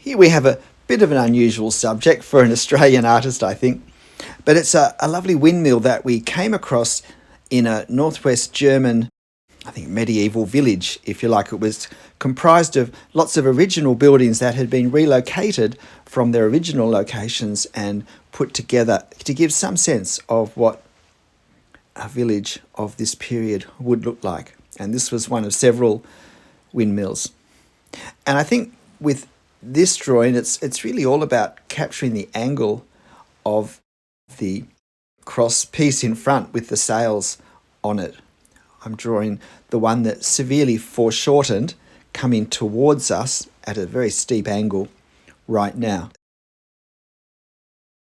Here we have a bit of an unusual subject for an Australian artist, I think, but it's a lovely windmill that we came across in a northwest German, I think, medieval village, if you like. It was comprised of lots of original buildings that had been relocated from their original locations and put together to give some sense of what a village of this period would look like. And this was one of several windmills. And I think with this drawing, it's really all about capturing the angle of the cross piece in front with the sails on it. I'm drawing the one that's severely foreshortened, coming towards us at a very steep angle right now.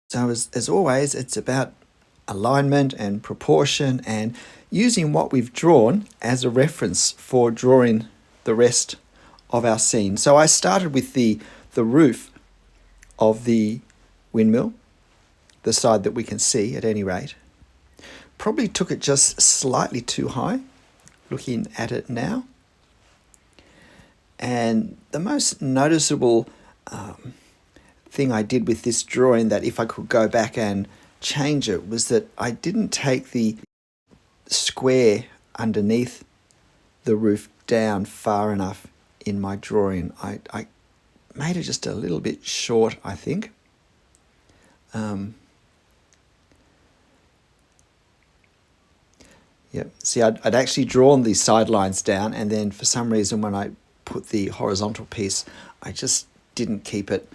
So as always, it's about alignment and proportion and using what we've drawn as a reference for drawing the rest of our scene. So I started with the roof of the windmill, the side that we can see at any rate. Probably took it just slightly too high, looking at it now. And the most noticeable thing I did with this drawing, that if I could go back and change it, was that I didn't take the square underneath the roof down far enough in my drawing. I made it just a little bit short, I think. See, I'd actually drawn the sidelines down, and then for some reason when I put the horizontal piece, I just didn't keep it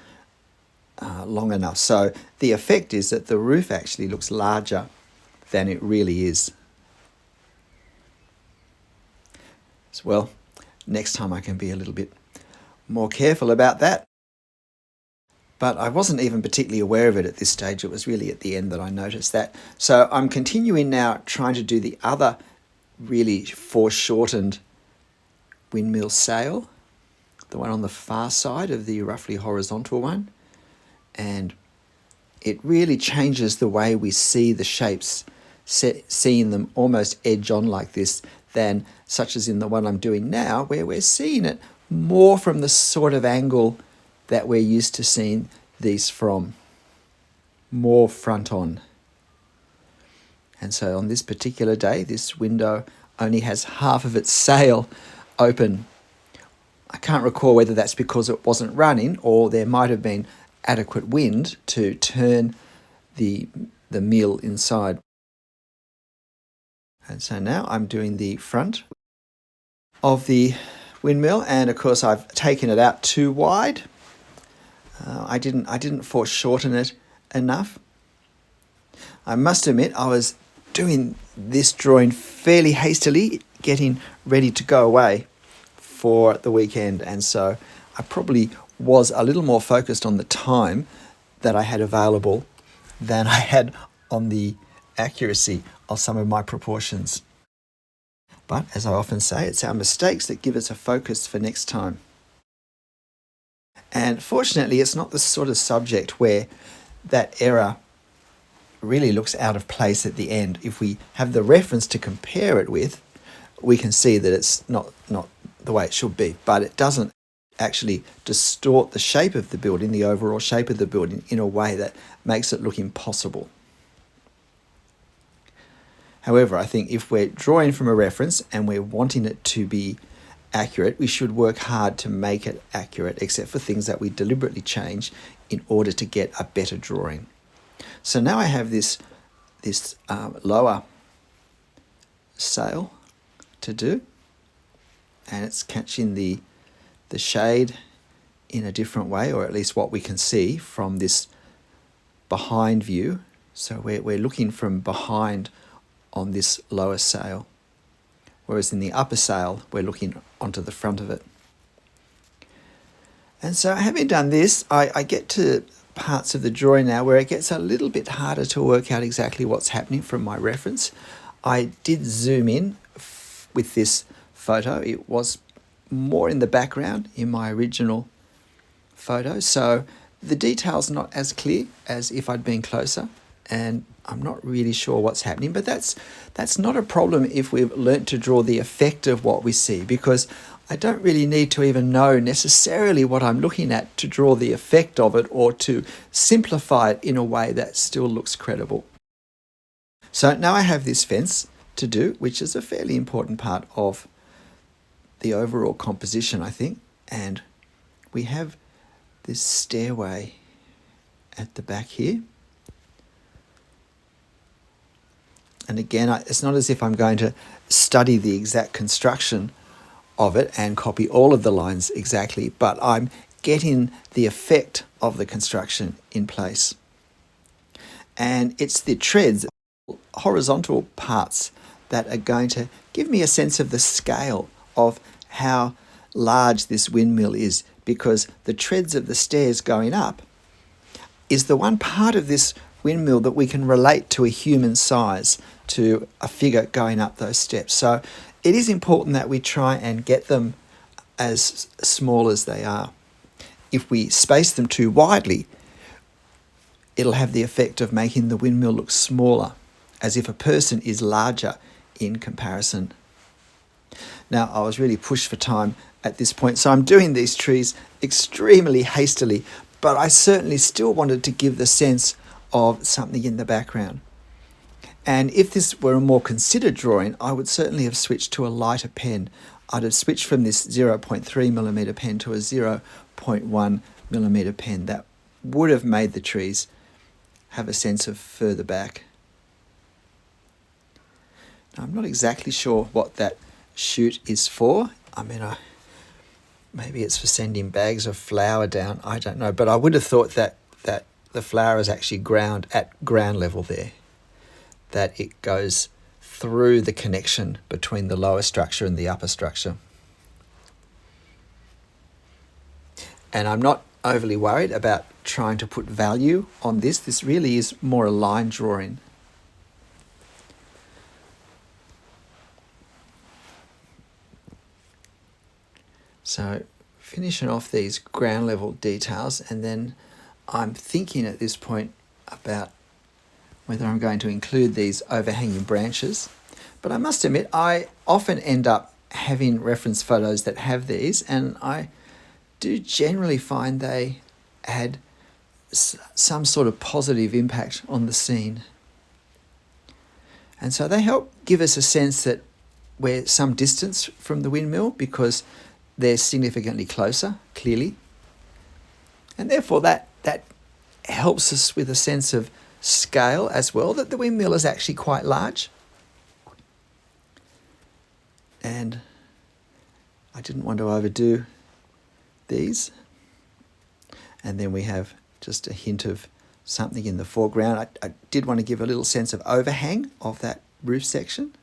long enough. So the effect is that the roof actually looks larger than it really is. So, well, next time I can be a little bit more careful about that. But I wasn't even particularly aware of it at this stage. It was really at the end that I noticed that. So I'm continuing now trying to do the other really foreshortened windmill sail, the one on the far side of the roughly horizontal one. And it really changes the way we see the shapes, seeing them almost edge on like this, than such as in the one I'm doing now, where we're seeing it more from the sort of angle that we're used to seeing these from, more front on. And so on this particular day, this window only has half of its sail open. I can't recall whether that's because it wasn't running or there might have been adequate wind to turn the mill inside. And so now I'm doing the front of the windmill, and of course I've taken it out too wide. I didn't foreshorten it enough. I must admit I was doing this drawing fairly hastily, getting ready to go away for the weekend, and so I probably was a little more focused on the time that I had available than I had on the accuracy of some of my proportions. But as I often say, it's our mistakes that give us a focus for next time. And fortunately, it's not the sort of subject where that error really looks out of place at the end. If we have the reference to compare it with, we can see that it's not the way it should be, but it doesn't actually distort the shape of the building, the overall shape of the building, in a way that makes it look impossible. However, I think if we're drawing from a reference and we're wanting it to be accurate, we should work hard to make it accurate, except for things that we deliberately change in order to get a better drawing. So now I have this lower sail to do, and it's catching the shade in a different way, or at least what we can see from this behind view. So we're looking from behind on this lower sail, whereas in the upper sail we're looking onto the front of it. And so having done this, I get to parts of the drawing now where it gets a little bit harder to work out exactly what's happening from my reference. I did zoom in with this photo. It was more in the background in my original photo, so the detail's not as clear as if I'd been closer, and I'm not really sure what's happening, but that's not a problem if we've learnt to draw the effect of what we see, because I don't really need to even know necessarily what I'm looking at to draw the effect of it or to simplify it in a way that still looks credible. So now I have this fence to do, which is a fairly important part of the overall composition, I think. And we have this stairway at the back here. And again, it's not as if I'm going to study the exact construction of it and copy all of the lines exactly, but I'm getting the effect of the construction in place. And it's the treads, horizontal parts, that are going to give me a sense of the scale of how large this windmill is, because the treads of the stairs going up is the one part of this windmill that we can relate to a human size, to a figure going up those steps. So it is important that we try and get them as small as they are. If we space them too widely, it'll have the effect of making the windmill look smaller, as if a person is larger in comparison. Now, I was really pushed for time at this point, so I'm doing these trees extremely hastily, but I certainly still wanted to give the sense of something in the background. And if this were a more considered drawing, I would certainly have switched to a lighter pen. I'd have switched from this 0.3mm pen to a 0.1mm pen. That would have made the trees have a sense of further back. Now, I'm not exactly sure what that chute is for. I mean, maybe it's for sending bags of flour down. I don't know. But I would have thought that the flour is actually ground at ground level there, that it goes through the connection between the lower structure and the upper structure. And I'm not overly worried about trying to put value on this. This really is more a line drawing. So finishing off these ground level details, and then I'm thinking at this point about whether I'm going to include these overhanging branches. But I must admit, I often end up having reference photos that have these, and I do generally find they add some sort of positive impact on the scene. And so they help give us a sense that we're some distance from the windmill because they're significantly closer, clearly. And therefore that helps us with a sense of scale as well, that the windmill is actually quite large. And I didn't want to overdo these. And then we have just a hint of something in the foreground. I did want to give a little sense of overhang of that roof section.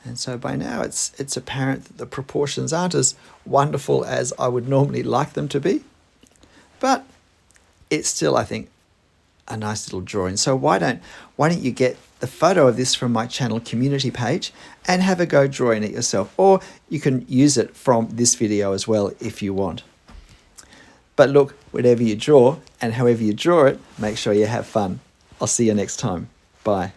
And so by now it's apparent that the proportions aren't as wonderful as I would normally like them to be. But it's still, I think, a nice little drawing. So why don't you get the photo of this from my channel community page and have a go drawing it yourself, or you can use it from this video as well if you want. But look, whatever you draw and however you draw it, make sure you have fun. I'll see you next time. Bye.